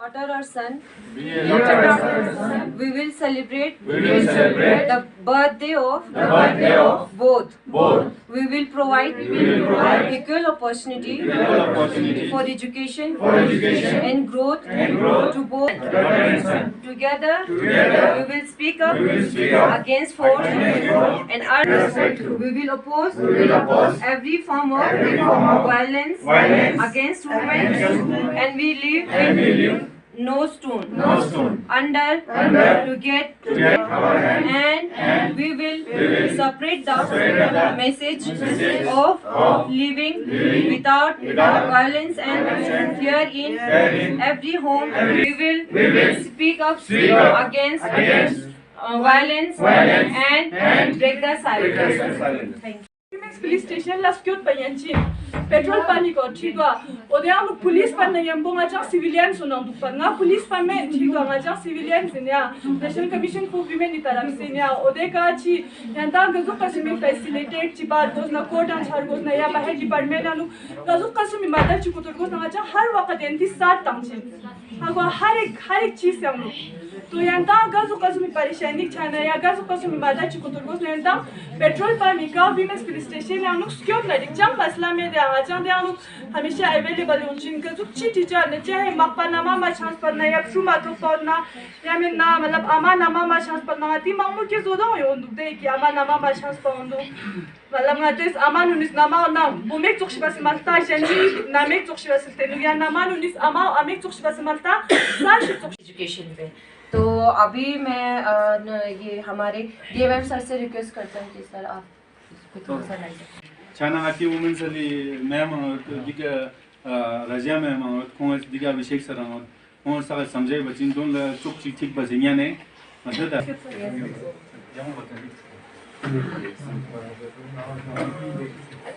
Daughter or son, we will celebrate the birthday of both. We will provide equal opportunity for education and growth to both. Together, we will speak up against force and we will oppose every form of violence against women, and we leave no stone under to get and we will separate the message of living without violence and fear in every home. We will speak up against violence and break the silence. Thank you. Police station la skut payanchi petrol pani ko thigwa odya mu police pan na yambo nga civilian sunang dupan nga police pan me thigwa nga civilian sinya national commission for women ni taraf sinya odeka chi yanta gazu kasmi facilitate chi bar gos na court and char gos na ya bahar department anu gazu kasmi mata chi kutur gos na har waqt enti sat tangchi agwa har ek चीज हम लोग तो यंता गाजू कसमी परेशानी छाना या गाजू कसमी मादा चिकुतुर गोस यंता petrol pump का women's police station हम लोग स्क्योर लाइक जंग मसला में दे आ जंग दे हम लोग हमेशा अवेलेबल उनचिन गाजू चिटी चा ने चाहे मक्का नामा मा चांस पर ना या शुमा तो पर ना या में ना मतलब आमा नामा मा चांस पर ना ती मामू के जोदा हो उन दे कि आमा नामा मा चांस पर उन मतलब ngates ama nunis nama na bumek tukshibas malta janji namek tukshibas tenu ya nama nunis ama amek tukshibas malta साल एजुकेशन पे। तो अभी मैं ये हमारे डीएमएम सर से रिक्वेस्ट करता हूँ कि सर आप इसको थोड़ा सा लाइए छाना आती वुमेन सली मैम दिका रजिया मैम और कौन दिका अभिषेक सर और कौन सा समझे बच्चों दोन चुप चिक चिक बजिया ने मतलब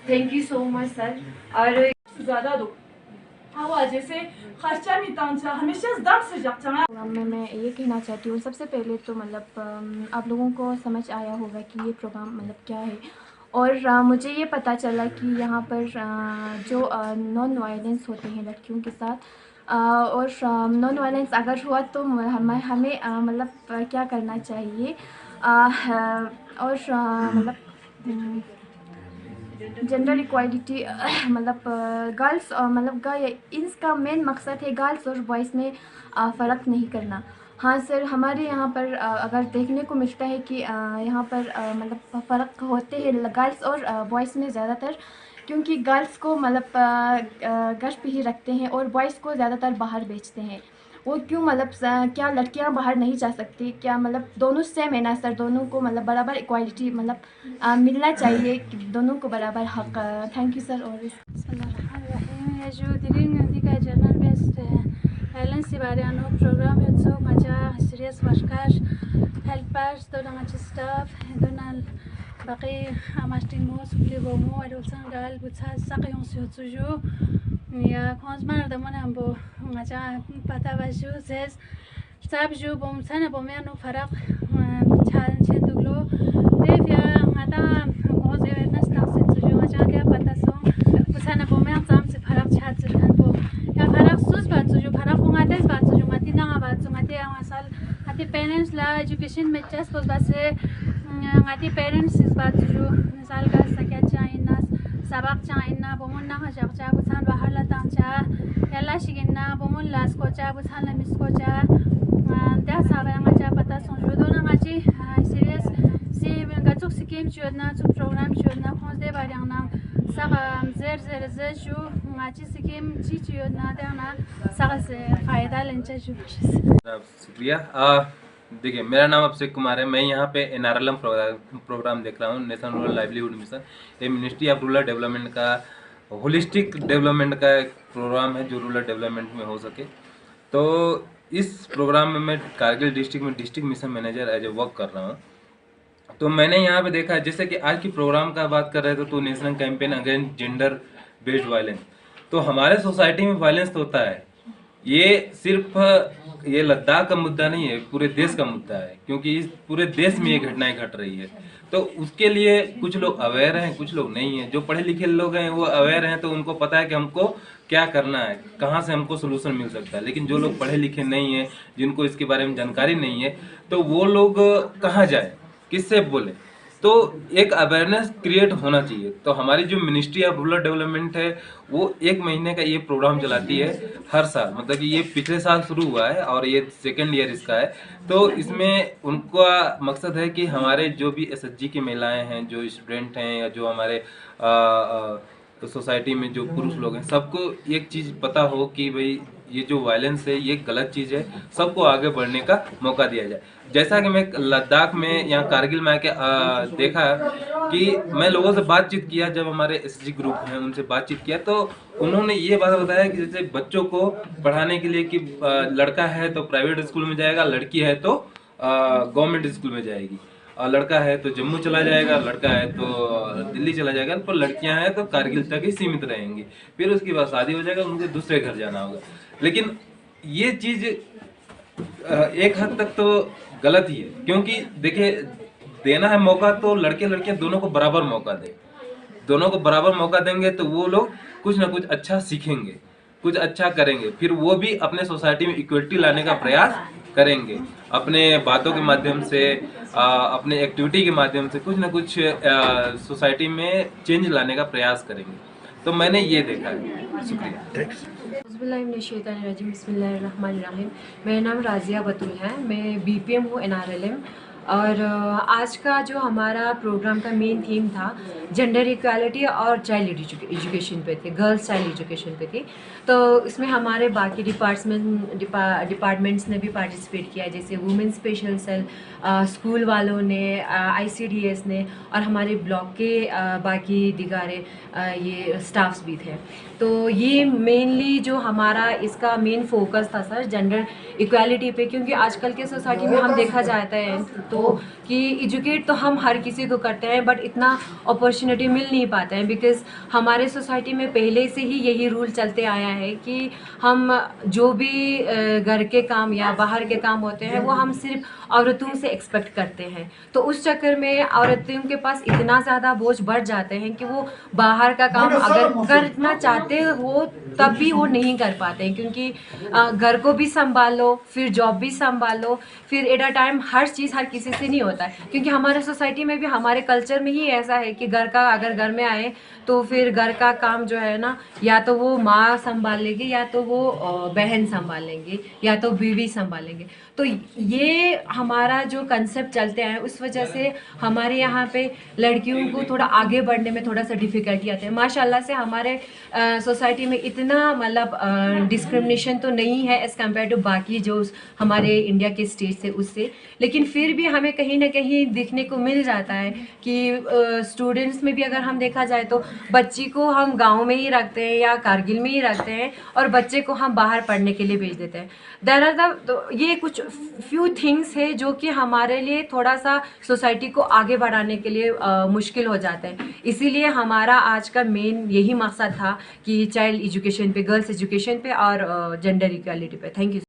thank you so much sir. और ज़्यादा दो हाँ जैसे खर्चा नहीं तांचा हमेशा दम से जाता है। मैं ये कहना चाहती हूँ सबसे पहले तो मतलब आप लोगों को समझ आया होगा कि ये प्रोग्राम मतलब क्या है और मुझे ये पता चला कि यहाँ पर जो नॉन वायलेंस होते हैं लड़कियों के साथ और नॉन वायलेंस अगर हुआ तो हमें मतलब क्या करना चाहिए और मतलब जेंडर इक्वालिटी मतलब गर्ल्स और मतलब इसका मेन मकसद है गर्ल्स और बॉयज़ में फ़र्क नहीं करना। हाँ सर हमारे यहाँ पर अगर देखने को मिलता है कि यहाँ पर मतलब फ़र्क होते हैं गर्ल्स और बॉयज़ में ज़्यादातर, क्योंकि गर्ल्स को मतलब घर पे ही रखते हैं और बॉयज़ को ज़्यादातर बाहर बेचते हैं। वो क्यों मतलब क्या लड़कियां बाहर नहीं जा सकती क्या? मतलब दोनों सेम है ना सर, दोनों को मतलब बराबर इक्वालिटी मतलब मिलना चाहिए दोनों को बराबर हक। Thank you sir. और जर्नल बेस्ड वायलेंस के बारे में प्रोग्राम है तो मजा सीरियस वर्कर्स हेल्पर्स दोनों स्टाफ दोनों बाकी हमारे मो सुप्ली बोमो अडोल्सन गाल बुचा साकियों से होचुजो या कौन मार दमन हम बो मजा पता बाजू सेस सब जो बोम सन बोमे अनु फरक छान छे दुगलो देव या माता कौन से अवेयरनेस ना से जो मजा क्या पता सो बुचा बोमे हम से फरक छात से बो या फरक सुस बात जो फरक होंगे इस बात जो मती ना बात जो मती असल मती पेरेंट्स ला एजुकेशन में जस्ट बस से मती पेरेंट्स इस बात जो मिसाल का सके चाहिए sabak changina bomun na hajak cha busan bahar la tangcha yalla shigina bomun las ko cha busan la mis ko cha da sabe nga cha pata sonjodo na ngaji serious si gatuk sikim chodna tu program chodna khons de bariang na sagam zer ju ngaji sikim chi chodna da na sagas फायदा लेंचा ju शुक्रिया। देखिए मेरा नाम अभिषेक कुमार है। मैं यहाँ पे NRLM programme देख रहा हूँ, नेशनल रूरल लाइवलीहुड मिशन। ये मिनिस्ट्री ऑफ रूरल डेवलपमेंट का होलिस्टिक डेवलपमेंट का एक प्रोग्राम है जो रूरल डेवलपमेंट में हो सके। तो इस प्रोग्राम में मैं कारगिल डिस्ट्रिक्ट में district mission manager as a work कर रहा हूँ। तो मैंने यहाँ पे देखा जैसे कि आज की प्रोग्राम का बात कर रहे थे तो national campaign against gender based violence. तो हमारे सोसाइटी में वायलेंस तो होता है ये सिर्फ ये लद्दाख का मुद्दा नहीं है, पूरे देश का मुद्दा है, क्योंकि इस पूरे देश में ये घटनाएं घट रही है। तो उसके लिए कुछ लोग अवेयर हैं, कुछ लोग नहीं हैं। जो पढ़े लिखे लोग हैं वो अवेयर हैं, तो उनको पता है कि हमको क्या करना है, कहाँ से हमको सोल्यूशन मिल सकता है। लेकिन जो लोग पढ़े लिखे नहीं हैं, जिनको इसके बारे में जानकारी नहीं है, तो वो लोग कहाँ जाए, किससे बोले। तो एक अवेयरनेस क्रिएट होना चाहिए। तो हमारी जो मिनिस्ट्री ऑफ रूरल डेवलपमेंट है वो 1 महीने का ये प्रोग्राम चलाती है हर साल। मतलब कि ये पिछले साल शुरू हुआ है और ये 2nd ईयर इसका है। तो इसमें उनका मकसद है कि हमारे जो भी SHG की महिलाएं हैं, जो स्टूडेंट हैं, या जो हमारे सोसाइटी में जो पुरुष लोग हैं, सबको एक चीज़ पता हो कि भाई ये जो वायलेंस है ये गलत चीज़ है, सबको आगे बढ़ने का मौका दिया जाए। जैसा कि मैं लद्दाख में या कारगिल में आके देखा कि मैं लोगों से बातचीत किया, जब हमारे SHG ग्रुप हैं उनसे बातचीत किया, तो उन्होंने ये बात बताया कि जैसे बच्चों को पढ़ाने के लिए कि लड़का है तो प्राइवेट स्कूल में जाएगा, लड़की है तो गवर्नमेंट स्कूल में जाएगी, और लड़का है तो जम्मू चला जाएगा, लड़का है तो दिल्ली चला जाएगा, पर लड़कियां हैं तो कारगिल तक ही सीमित रहेंगी। फिर उसके बाद शादी हो जाएगा, उनको दूसरे घर जाना होगा। लेकिन ये चीज़ एक हद तक तो गलत ही है, क्योंकि देखिए देना है मौका तो लड़के लड़कियां दोनों को बराबर मौका दें। दोनों को बराबर मौका देंगे तो वो लोग कुछ ना कुछ अच्छा सीखेंगे, कुछ अच्छा करेंगे, फिर वो भी अपने सोसाइटी में इक्वलिटी लाने का प्रयास करेंगे, अपने बातों के माध्यम से, अपने एक्टिविटी के माध्यम से कुछ ना कुछ सोसाइटी में चेंज लाने का प्रयास करेंगे। तो मैंने ये देखा है। शुक्रिया। बिस्मिल्लाहिर्रहमानिर्रहीम। मेरा नाम राजिया बतूल है, मैं BPM हूँ NRLM। और आज का जो हमारा प्रोग्राम का मेन थीम था जेंडर इक्वालिटी और चाइल्ड एजुकेशन पे थे, गर्ल्स चाइल्ड एजुकेशन पे थी। तो इसमें हमारे बाकी डिपार्टमेंट्स ने भी पार्टिसिपेट किया, जैसे वुमेन स्पेशल सेल, स्कूल वालों ने, ICDS ने, और हमारे ब्लॉक के बाकी दिगारे ये स्टाफ्स भी थे। तो ये मेनली जो हमारा इसका मेन फोकस था सर जेंडर इक्वालिटी पे, क्योंकि आजकल के सोसाइटी में हम देखा जाता है तो कि एजुकेट तो हम हर किसी को करते हैं, बट इतना अपॉर्चुनिटी मिल नहीं पाता है, बिकॉज़ हमारे सोसाइटी में पहले से ही यही रूल चलते आया है कि हम जो भी घर के काम या बाहर के काम होते हैं वो हम सिर्फ औरतों से एक्सपेक्ट करते हैं। तो उस चक्कर में औरतों के पास इतना ज़्यादा बोझ बढ़ जाते हैं कि वो बाहर का काम अगर करना चाहते हो तब भी वो नहीं कर पाते हैं, क्योंकि घर को भी संभालो, फिर जॉब भी संभालो, फिर एट अ टाइम हर चीज़ हर किसी से नहीं होता है। क्योंकि हमारे सोसाइटी में भी, हमारे कल्चर में ही ऐसा है कि घर का अगर घर में आए तो फिर घर का काम जो है ना, या तो वो माँ संभाल लेगी, या तो वो बहन संभाल लेंगी, या तो बीवी संभालेंगे। तो ये हमारा जो कंसेप्ट चलते हैं उस वजह से हमारे यहाँ पे लड़कियों को थोड़ा आगे बढ़ने में थोड़ा सा डिफ़िकल्टी आती है। माशाल्लाह से हमारे सोसाइटी में इतना मतलब डिस्क्रिमिनेशन तो नहीं है एज़ कम्पेयर टू बाकी जो हमारे इंडिया के स्टेट से उससे, लेकिन फिर भी हमें कहीं ना कहीं दिखने को मिल जाता है कि स्टूडेंट्स में भी अगर हम देखा जाए तो बच्ची को हम गाँव में ही रखते हैं या कारगिल में ही रखते हैं, और बच्चे को हम बाहर पढ़ने के लिए भेज देते हैं। तो ये कुछ फ्यू थिंग्स है जो कि हमारे लिए थोड़ा सा सोसाइटी को आगे बढ़ाने के लिए मुश्किल हो जाते हैं। इसीलिए हमारा आज का मेन यही मकसद था कि चाइल्ड एजुकेशन पे, गर्ल्स एजुकेशन पे और जेंडर इक्वालिटी पे। Thank you.